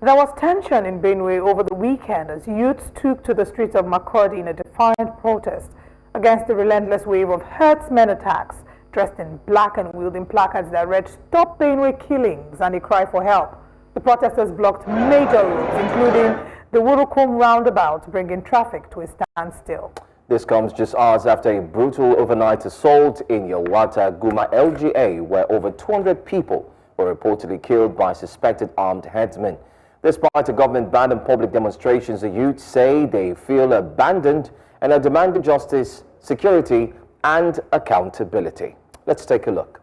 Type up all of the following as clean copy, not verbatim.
There was tension in Benue over the weekend as youths took to the streets of Makurdi in a defiant protest against the relentless wave of herdsmen attacks, dressed in black and wielding placards that read "Stop Benue Killings" and a cry for help. The protesters blocked major roads, including the Wurukum Roundabout, bringing traffic to a standstill. This comes just hours after a brutal overnight assault in Yelwata, Guma LGA, where over 200 people were reportedly killed by suspected armed herdsmen. Despite a government ban on public demonstrations, the youth say they feel abandoned and are demanding justice, security and accountability. Let's take a look.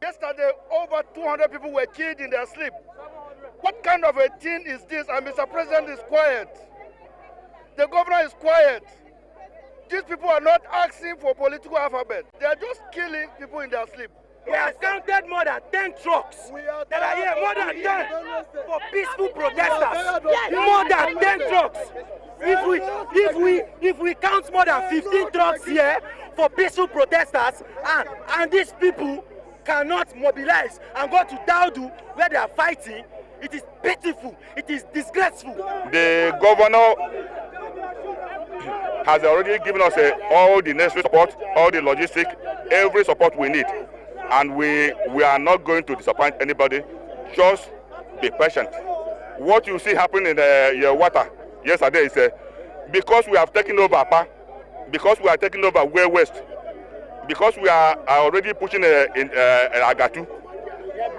Yesterday, over 200 people were killed in their sleep. What kind of a thing is this? And Mr. President is quiet. The governor is quiet. These people are not asking for political alphabet. They are just killing people in their sleep. We have counted more than 10 trucks that are here, more than 10 for peaceful protesters. More than 10 trucks. If we count more than 15 trucks here for peaceful protesters, and these people cannot mobilize and go to Daudu where they are fighting, it is pitiful, it is disgraceful. The governor has already given us all the necessary support, all the logistic, every support we need. And we are not going to disappoint anybody. Just be patient. What you see happening in Yelwata yesterday is because we have taken over APA, because we are taking over Way West, because we are already pushing in Agatu.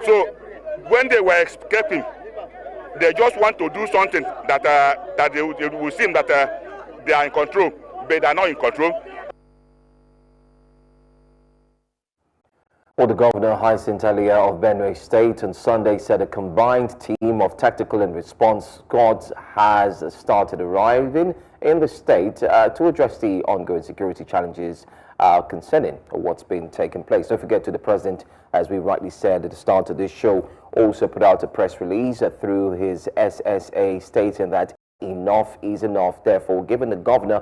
So when they were escaping, they just want to do something that they will seem that they are in control, but they are not in control. Well, the governor, Hyacinth Alia of Benue State, on Sunday said a combined team of tactical and response squads has started arriving in the state to address the ongoing security challenges concerning what's been taking place. Don't forget to the president, as we rightly said at the start of this show, also put out a press release through his SSA stating that enough is enough, therefore giving the governor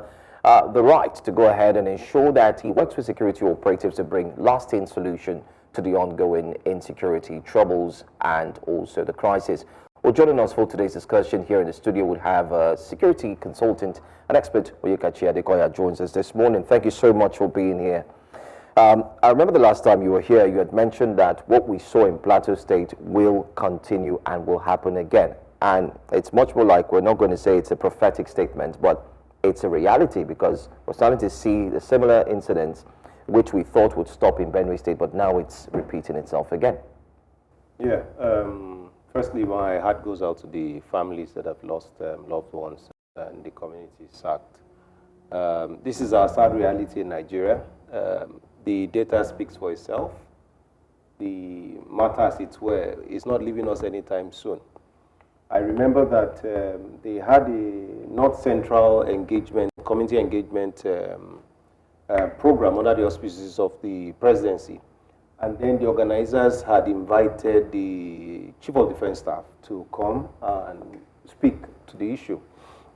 the right to go ahead and ensure that he works with security operatives to bring lasting solution to the ongoing insecurity troubles and also the crisis. Well, joining us for today's discussion here in the studio, we'll have a security consultant and expert, Onyekachi Adekoya, joins us this morning. Thank you so much for being here. I remember the last time you were here, you had mentioned that what we saw in Plateau State will continue and will happen again. And it's much more like, we're not going to say it's a prophetic statement, but it's a reality, because we're starting to see the similar incidents which we thought would stop in Benue State, but now it's repeating itself again. Yeah. Firstly, my heart goes out to the families that have lost loved ones and the community sacked. This is our sad reality in Nigeria. The data speaks for itself. The matter, as it were, is not leaving us anytime soon. I remember that they had a North Central engagement, community engagement program under the auspices of the presidency. And then the organizers had invited the Chief of Defense Staff to come and speak to the issue.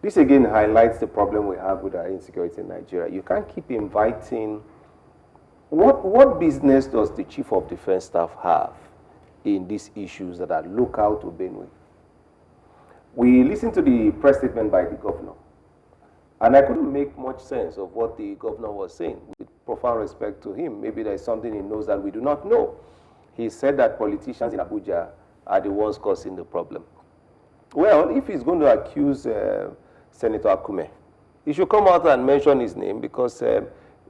This again highlights the problem we have with our insecurity in Nigeria. You can't keep inviting. What business does the Chief of Defense Staff have in these issues that are local to Benue? We listened to the press statement by the governor, and I couldn't make much sense of what the governor was saying. With profound respect to him, maybe there's something he knows that we do not know. He said that politicians in Abuja are the ones causing the problem. Well, if he's going to accuse Senator Akume, he should come out and mention his name, because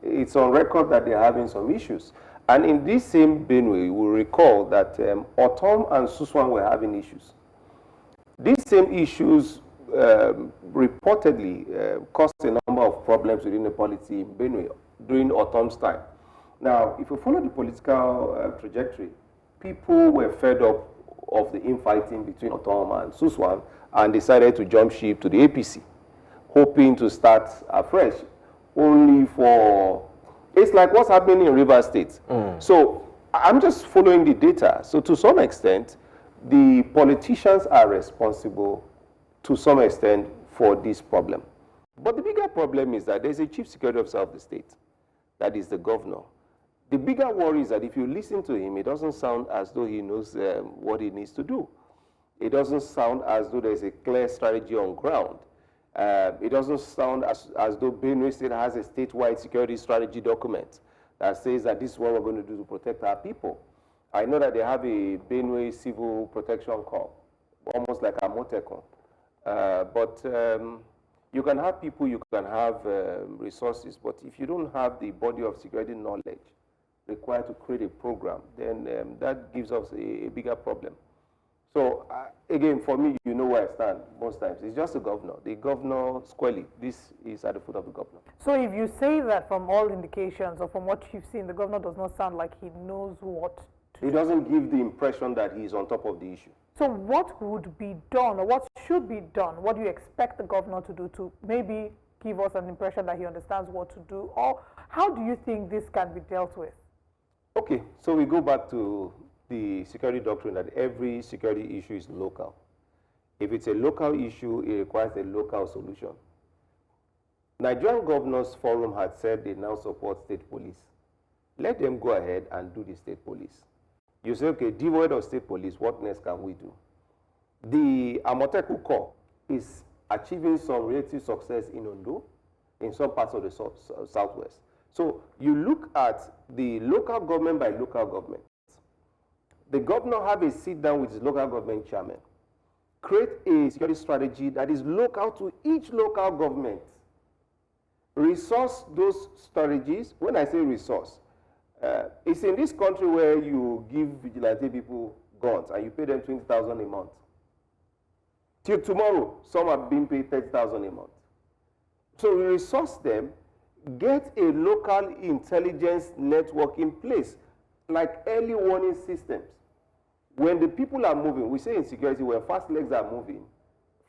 it's on record that they're having some issues. And in this same Benue, we recall that Otom and Suswan were having issues. These same issues reportedly caused a number of problems within the polity in Benue during Otom's time. Now, if you follow the political trajectory, people were fed up of the infighting between Otom and Suswan and decided to jump ship to the APC, hoping to start afresh, only for... It's like what's happening in Rivers State. So I'm just following the data. So to some extent, the politicians are responsible to some extent for this problem. But the bigger problem is that there's a chief security officer of the state, that is the governor. The bigger worry is that if you listen to him, it doesn't sound as though he knows what he needs to do. It doesn't sound as though there's a clear strategy on ground. It doesn't sound as though Benue State has a statewide security strategy document that says that this is what we're going to do to protect our people. I know that they have a Benue Civil Protection Corps, almost like a Motecon. But you can have people, you can have resources, but if you don't have the body of security knowledge required to create a program, then that gives us a bigger problem. So again, for me, you know where I stand most times. It's just the governor. The governor, squarely, this is at the foot of the governor. So if you say that from all indications or from what you've seen, the governor does not sound like he knows what to do. He doesn't give the impression that he's on top of the issue. So what would be done or what should be done? What do you expect the governor to do to maybe give us an impression that he understands what to do? Or how do you think this can be dealt with? Okay, so we go back to the security doctrine that every security issue is local. If it's a local issue, it requires a local solution. Nigerian Governors Forum had said they now support state police. Let them go ahead and do the state police. You say, okay, devoid of state police, what next can we do? The Amoteku Corps is achieving some relative success in Ondo, in some parts of the southwest. So you look at the local government by local government. The governor have a sit down with his local government chairman, create a security strategy that is local to each local government, resource those strategies. When I say resource, it's in this country where you give vigilante people guns and you pay them 20,000 a month. Till tomorrow, some are being paid 30,000 a month. So we resource them, get a local intelligence network in place, like early warning systems. When the people are moving, we say in security, when fast legs are moving,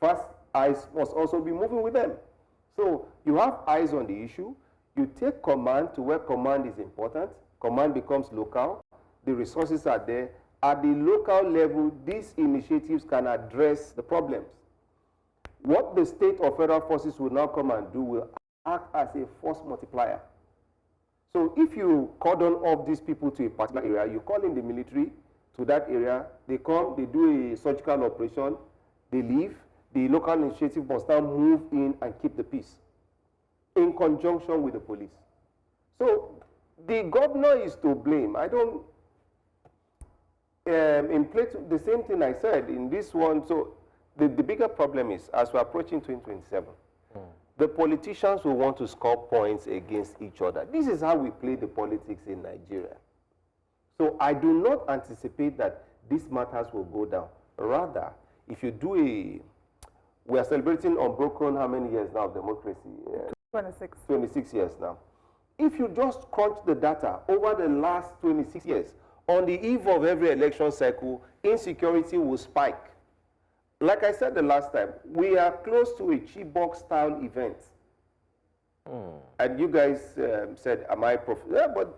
fast eyes must also be moving with them. So you have eyes on the issue, you take command to where command is important, command becomes local, the resources are there. At the local level, these initiatives can address the problems. What the state or federal forces will now come and do will act as a force multiplier. So if you cordon off these people to a particular area, you call in the military to that area, they come, they do a surgical operation, they leave, the local initiative must now move in and keep the peace in conjunction with the police. So the governor is to blame. I don't, in place, the same thing I said in this one, so the bigger problem is, as we're approaching 2027, the politicians will want to score points against each other. This is how we play the politics in Nigeria. So I do not anticipate that these matters will go down. Rather, if you do we are celebrating unbroken how many years now of democracy? 26. 26 years now. If you just crunch the data over the last 26 years, on the eve of every election cycle, insecurity will spike. Like I said the last time, we are close to a Chibok-style event. And you guys said, am I yeah, but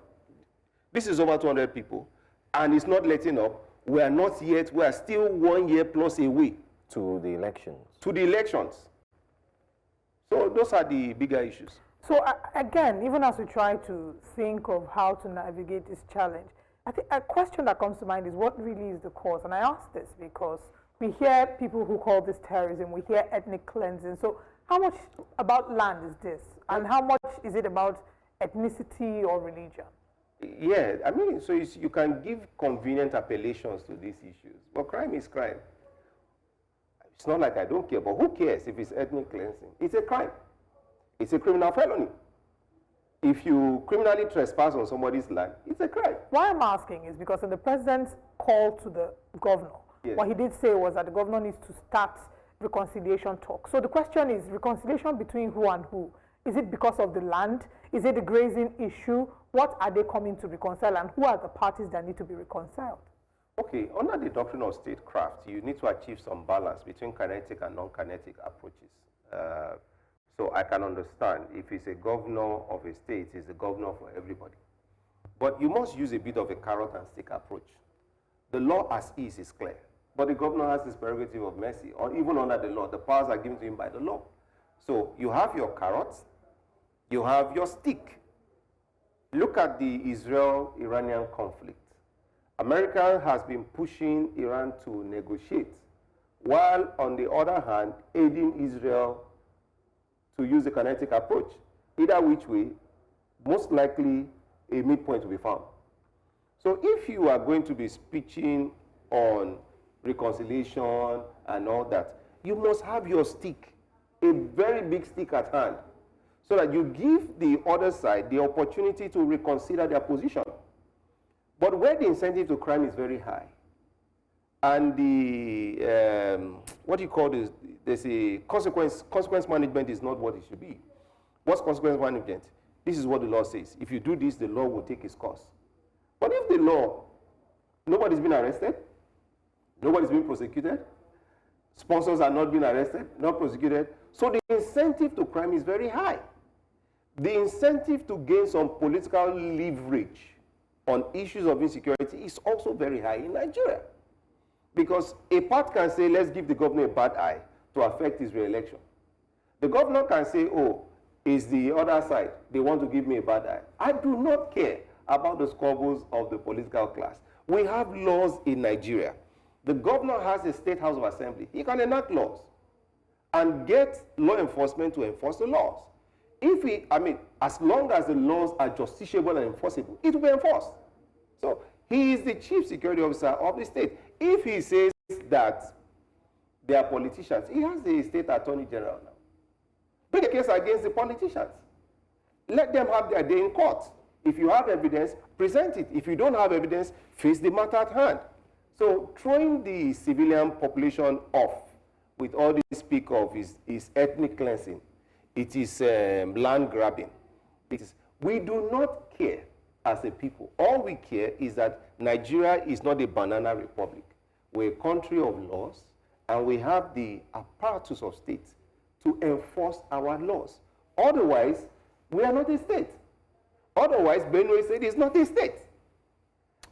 this is over 200 people, and it's not letting up. We are not yet, we are still 1 year plus away. To the elections. To the elections. So those are the bigger issues. So again, even as we try to think of how to navigate this challenge, I think a question that comes to mind is what really is the cause? And I ask this because we hear people who call this terrorism, we hear ethnic cleansing. So how much about land is this? And how much is it about ethnicity or religion? Yeah, I mean, so you can give convenient appellations to these issues, but crime is crime. It's not like I don't care, but who cares if it's ethnic cleansing? It's a crime. It's a criminal felony. If you criminally trespass on somebody's land, it's a crime. Why I'm asking is because in the president's call to the governor, yes, what he did say was that the governor needs to start reconciliation talk. So the question is, reconciliation between who and who? Is it because of the land? Is it the grazing issue? What are they coming to reconcile, and who are the parties that need to be reconciled? Okay, under the doctrine of statecraft, you need to achieve some balance between kinetic and non-kinetic approaches. So I can understand if it's a governor of a state, it's a governor for everybody. But you must use a bit of a carrot and stick approach. The law as is clear, but the governor has this prerogative of mercy, or even under the law, the powers are given to him by the law. So you have your carrots, you have your stick. look at the Israel-Iranian conflict. America has been pushing Iran to negotiate, while on the other hand, aiding Israel to use a kinetic approach. Either which way, most likely a midpoint will be found. So if you are going to be speaking on reconciliation and all that, you must have your stick, a very big stick at hand, so that you give the other side the opportunity to reconsider their position. But where the incentive to crime is very high, and the, what do you call this, there's a consequence management is not what it should be. What's consequence management? This is what the law says. If you do this, the law will take its course. But if the law, nobody's been arrested, nobody's been prosecuted, sponsors are not being arrested, not prosecuted, so the incentive to crime is very high. The incentive to gain some political leverage on issues of insecurity is also very high in Nigeria. Because a part can say, let's give the governor a bad eye to affect his re-election. The governor can say, oh, it's the other side, they want to give me a bad eye. I do not care about the squabbles of the political class. We have laws in Nigeria. The governor has a state house of assembly. He can enact laws and get law enforcement to enforce the laws. If he, as long as the laws are justiciable and enforceable, it will be enforced. So he is the chief security officer of the state. If he says that they are politicians, he has the state attorney general now. Bring a case against the politicians. Let them have their day in court. If you have evidence, present it. If you don't have evidence, face the matter at hand. So throwing the civilian population off with all this speak of is ethnic cleansing. It is land grabbing. We do not care as a people. All we care is that Nigeria is not a banana republic. We're a country of laws, and we have the apparatus of states to enforce our laws. Otherwise, we are not a state. Otherwise, Benue State is not a state.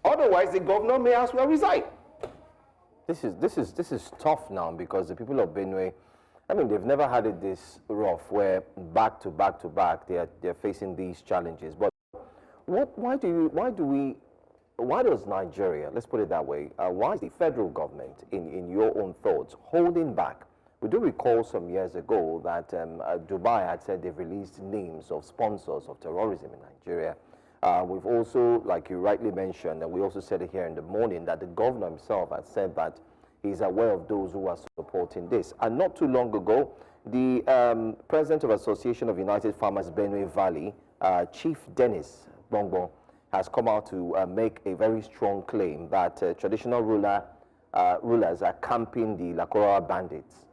Otherwise, the governor may as well resign. This is tough now, because the people of Benue, they've never had it this rough, where back to back to back they're facing these challenges. But why does Nigeria, let's put it that way, why is the federal government, in your own thoughts, holding back? We do recall some years ago that Dubai had said they've released names of sponsors of terrorism in Nigeria. We've also, like you rightly mentioned, and we also said it here in the morning, that the governor himself had said that he's aware of those who are supporting this. And not too long ago, the president of Association of United Farmers Benue Valley, Chief Dennis Bongbong, has come out to make a very strong claim that traditional rulers are camping the Lakora bandits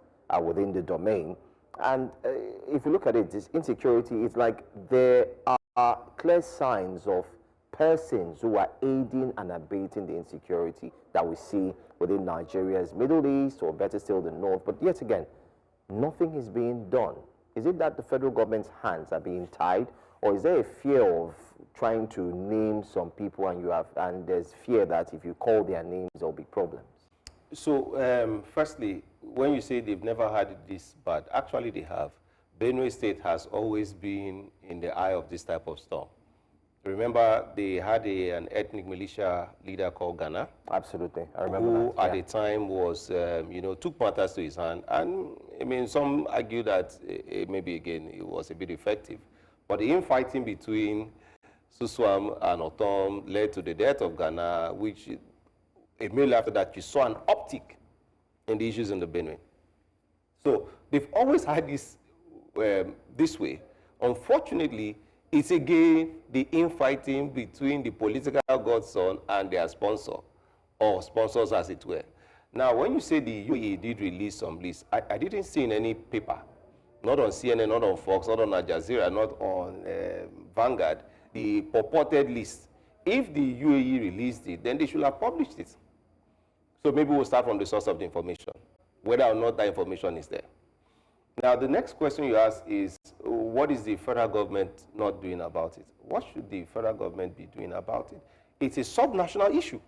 within the domain. And if you look at it, this insecurity is like there are clear signs of persons who are aiding and abating the insecurity that we see within Nigeria's Middle East, or better still the North. But yet again, nothing is being done. Is it that the federal government's hands are being tied, or is there a fear of trying to name some people, and there's fear that if you call their names, there'll be problems? So, firstly, when you say they've never had it this bad, actually they have. Benue State has always been in the eye of this type of storm. Remember, they had an ethnic militia leader called Ghana. Absolutely, I remember that. Who at the time was, took matters to his hand. And, some argue that maybe, again, it was a bit effective. But the infighting between Suswam and Otom led to the death of Ghana, which immediately after that, you saw an uptick in the issues in the Benue. So they've always had this this way. Unfortunately, it's again the infighting between the political godson and their sponsor, or sponsors as it were. Now, when you say the UAE did release some lists, I didn't see in any paper, not on CNN, not on Fox, not on Al Jazeera, not on Vanguard, the purported list. If the UAE released it, then they should have published it. So maybe we'll start from the source of the information, whether or not that information is there. Now, the next question you ask is, what is the federal government not doing about it? What should the federal government be doing about it? It's a subnational issue.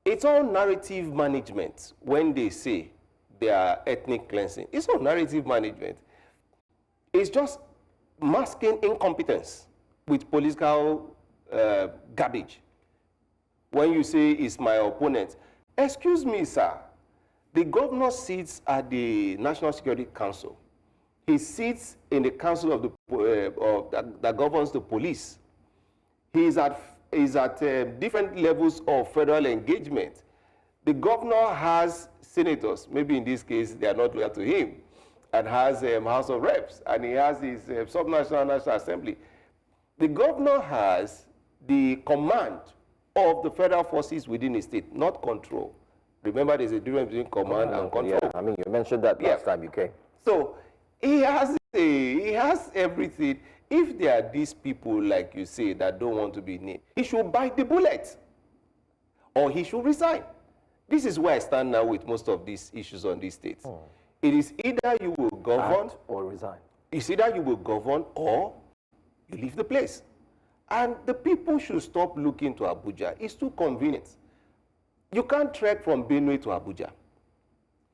It's all narrative management when they say they are ethnic cleansing. It's all narrative management. It's just masking incompetence with political garbage. When you say it's my opponent, excuse me, sir, the governor sits at the National Security Council. He sits in the council of that governs the police. He is at different levels of federal engagement. The governor has senators, maybe in this case they are not loyal to him, and has House of Reps, and he has his subnational National Assembly. The governor has the command of the federal forces within the state, not control. Remember, there's a difference between command and control. Yeah, I mean, you mentioned that last time you came. So he has everything. If there are these people, like you say, that don't want to be named, he should bite the bullet, or he should resign. This is where I stand now with most of these issues on these states. It is either you will govern or resign. It's either you will govern or you leave the place. And the people should stop looking to Abuja. It's too convenient. You can't trek from Benue to Abuja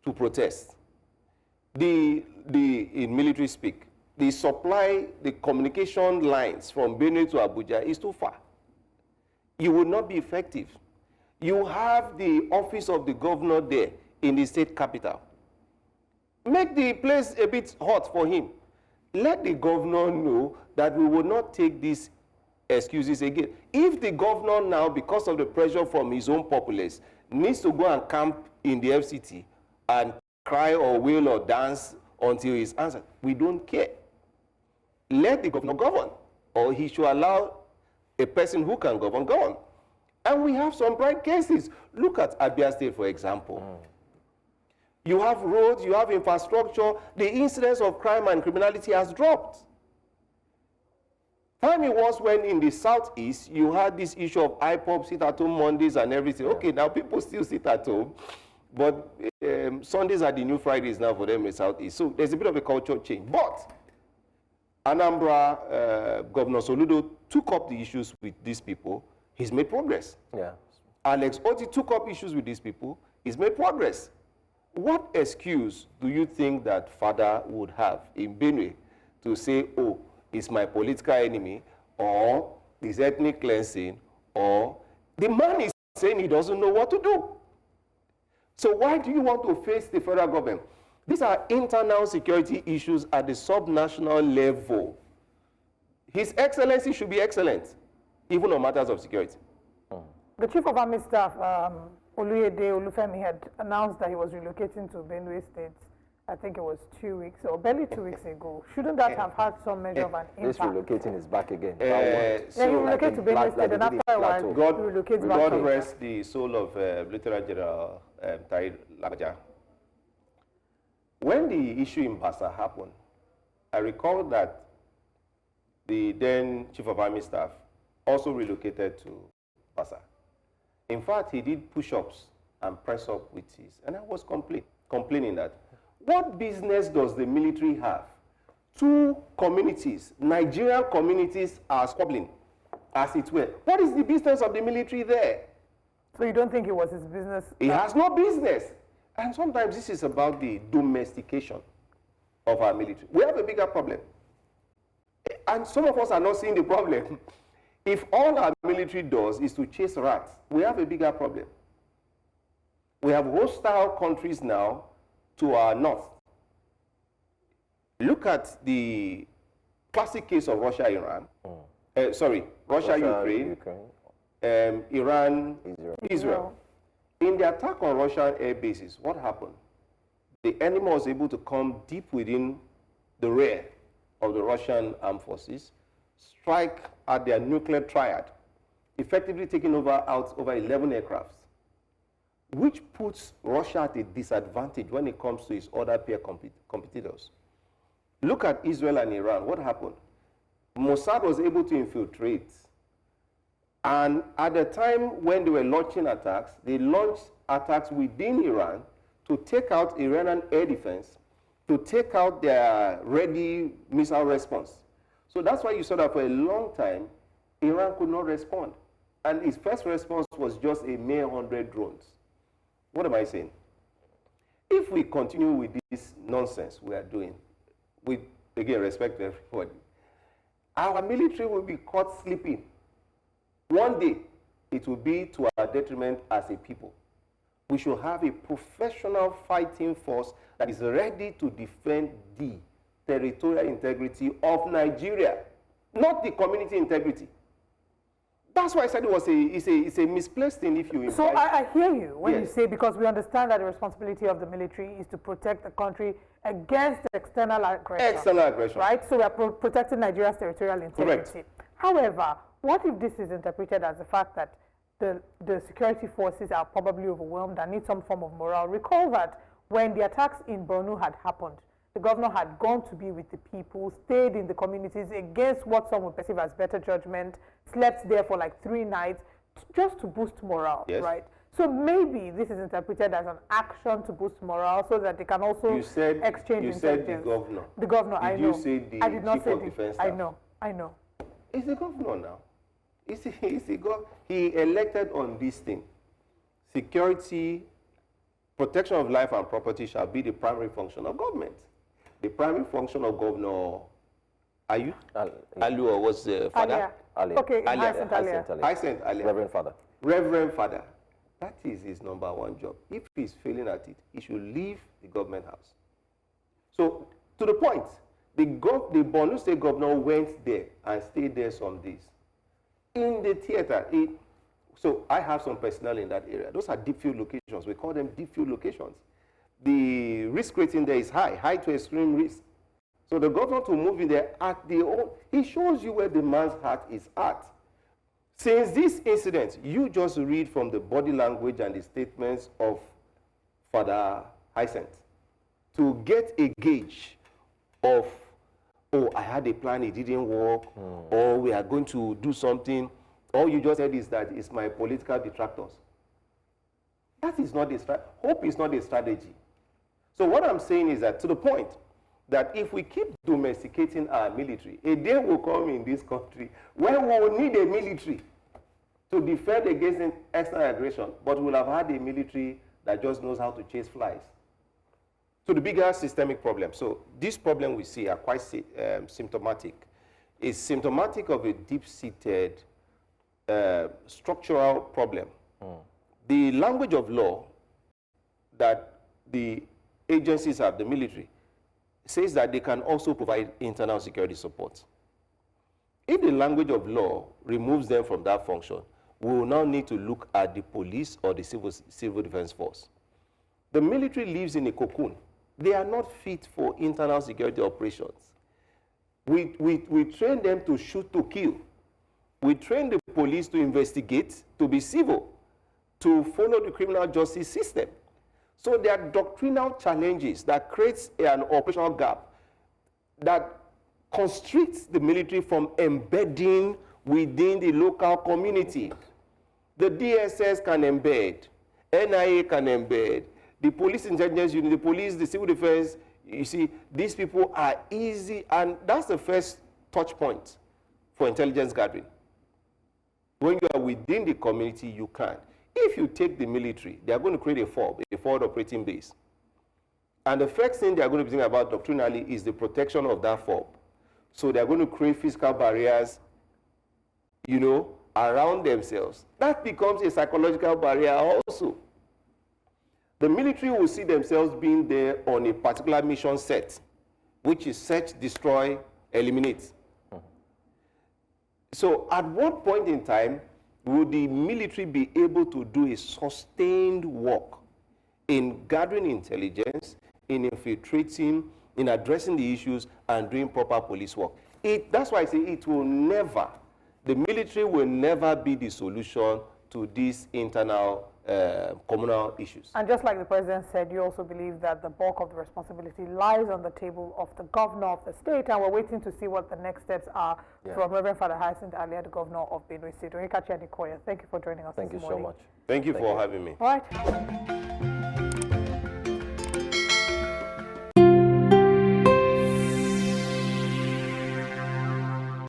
to protest. In military speak, the communication lines from Benue to Abuja is too far. You will not be effective. You have the office of the governor there in the state capital. Make the place a bit hot for him. Let the governor know that we will not take these excuses again. If the governor now, because of the pressure from his own populace, needs to go and camp in the FCT and cry or wail or dance until he's answered, we don't care. Let the governor govern, or he should allow a person who can govern. And we have some bright cases. Look at Abia State, for example. You have roads, you have infrastructure. The incidence of crime and criminality has dropped. Time it was when in the southeast, you had this issue of IPOP, sit at home Mondays and everything. Okay, now people still sit at home, but Sundays are the new Fridays now for them in the southeast. So there's a bit of a cultural change. But Anambra Governor Soludo took up the issues with these people. He's made progress. Yeah. Alex Oti took up issues with these people. He's made progress. What excuse do you think that father would have in Benue to say, oh, it's my political enemy, or it's ethnic cleansing, or the man is saying he doesn't know what to do? So why do you want to face the federal government? These are internal security issues at the subnational level. His Excellency should be excellent, even on matters of security. The Chief of Army Staff, Oluyede Olufemi, had announced that he was relocating to Benue State. I think it was 2 weeks, or barely 2 weeks ago. Shouldn't that have had some measure of an impact? This relocating is back again. Yeah, he relocated to Benue State, and after a while, he relocates back. God rest the soul of Lieutenant General Tahir Lagaja. When the issue in Bassa happened, I recall that the then Chief of Army Staff also relocated to Bassa. In fact, he did push-ups and press-up with his, and I was complaining that, what business does the military have? Two communities, Nigerian communities, are squabbling, as it were. What is the business of the military there? So you don't think it was his business? He has no business. And sometimes this is about the domestication of our military. We have a bigger problem. And some of us are not seeing the problem. If all our military does is to chase rats, we have a bigger problem. We have hostile countries now to our north. Look at the classic case of Russia-Ukraine, Iran, Israel. In the attack on Russian air bases, what happened? The enemy was able to come deep within the rear of the Russian armed forces, strike at their nuclear triad, effectively taking over 11 aircrafts, which puts Russia at a disadvantage when it comes to its other peer competitors. Look at Israel and Iran. What happened? Mossad was able to infiltrate. And at the time when they were launching attacks, they launched attacks within Iran to take out Iranian air defense, to take out their ready missile response. So that's why you saw that for a long time, Iran could not respond. And its first response was just a mere 100 drones. What am I saying? If we continue with this nonsense we are doing, with, again, respect to everybody, our military will be caught sleeping. One day, it will be to our detriment as a people. We should have a professional fighting force that is ready to defend the territorial integrity of Nigeria, not the community integrity. That's why I said it's a misplaced thing if you invite. So I hear you when Yes. you say, because we understand that the responsibility of the military is to protect the country against external aggression. External aggression. Right? So we are protecting Nigeria's territorial integrity. Correct. However, what if this is interpreted as the fact that the security forces are probably overwhelmed and need some form of morale? Recall that when the attacks in Borno had happened, the governor had gone to be with the people, stayed in the communities against what some would perceive as better judgment, slept there for like 3 nights, just to boost morale, Yes. right? So maybe this is interpreted as an action to boost morale so that they can also exchange intelligence. You said the governor. The governor, I know. Did you say the I did not chief say of the defense I staff? know. He's the governor now. He elected on this thing. Security, protection of life and property shall be the primary function of government. The primary function of Governor Ayu? Alu, or was the father? Alia. Okay, Alia. Hyacinth Alia. Hyacinth Alia. Reverend Father. Reverend Father. That is his #1 job. If he's failing at it, he should leave the government house. So, to the point, the Benue State governor went there and stayed there some days. In the theater, so I have some personnel in that area. Those are deep field locations. We call them deep field locations. The risk rating there is high to extreme risk. So the governor to move in there he shows you where the man's heart is at. Since this incident, you just read from the body language and the statements of Father Hyacinth to get a gauge of, oh, I had a plan, it didn't work, or we are going to do something. All you just said is that it's my political detractors. That is not hope is not a strategy. So what I'm saying is that to the point that if we keep domesticating our military, a day will come in this country when we will need a military to defend against external aggression, but we'll have had a military that just knows how to chase flies. So the bigger systemic problem. So this problem we see are quite symptomatic. It's symptomatic of a deep-seated structural problem. The language of law that the agencies have, the military, says that they can also provide internal security support. If the language of law removes them from that function, we will now need to look at the police or the civil defense force. The military lives in a cocoon. They are not fit for internal security operations. We train them to shoot to kill. We train the police to investigate, to be civil, to follow the criminal justice system. So there are doctrinal challenges that creates an operational gap that constricts the military from embedding within the local community. The DSS can embed, NIA can embed, the police intelligence unit, the police, the civil defense. You see, these people are easy, and that's the first touch point for intelligence gathering. When you are within the community, you can. If you take the military, they are going to create a FOB, a forward operating base. And the first thing they are going to be thinking about doctrinally is the protection of that FOB. So they are going to create physical barriers, you know, around themselves. That becomes a psychological barrier also. The military will see themselves being there on a particular mission set, which is search, destroy, eliminate. So at what point in time would the military be able to do a sustained work in gathering intelligence, in infiltrating, in addressing the issues, and doing proper police work? That's why I say it will never, the military will never be the solution to these internal communal issues. And just like the president said, you also believe that the bulk of the responsibility lies on the table of the governor of the state, and we're waiting to see what the next steps are from Reverend Father Hyacinth Alia, the governor of Benue State. Onyekachi Adekoya, thank you for joining us this morning. Thank you so much. Thank you for having me. All right.